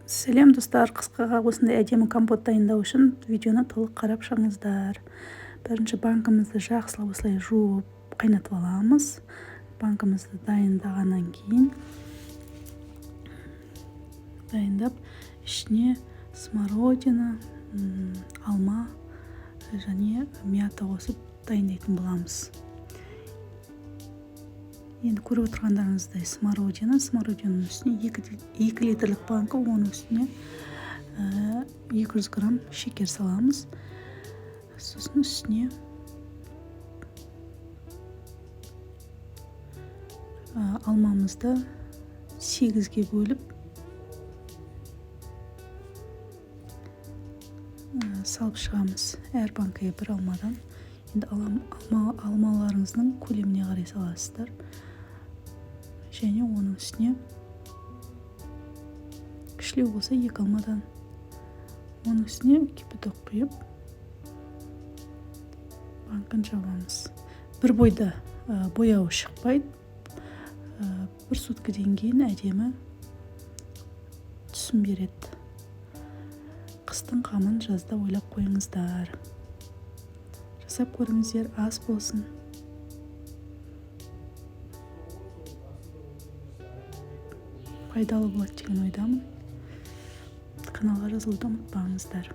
Сәлем достар, қысқаға осындай әдемі компот дайындау үшін видеоны толық қарап шығыңыздар. Бірінші банкымызды жақсылап осылай жуып қайнатып аламыз. Банкымызды дайындағаннан кейін ішіне смородина, алма және мята қосып дайындайтын боламыз. Енді көріп отырғандарыңыздай смородинаның үстіне 2 литрлік банка, оның үстіне 200 грамм шекер саламыз. Сосын үстіне алмамызды 8-ге бөліп салып шығамыз. Әр банкаға бір алмадан. Енді алмаларыңыздың көлеміне қарай саласыздар. Және оның үстіне кішілеу болса 2 алмадан. Оның үстіне кипяток құйып банканы жабамыз. Бір бойда бояуы шықпайды. Бір суткадан кейін әдемі түсім береді. Қыстың қамын жазда ойлап қойыңыздар. Жасап көріңіздер, ас болсын. Пайдалы болады деген ойдамын. Каналға жазылуды ұмытпаңыздар.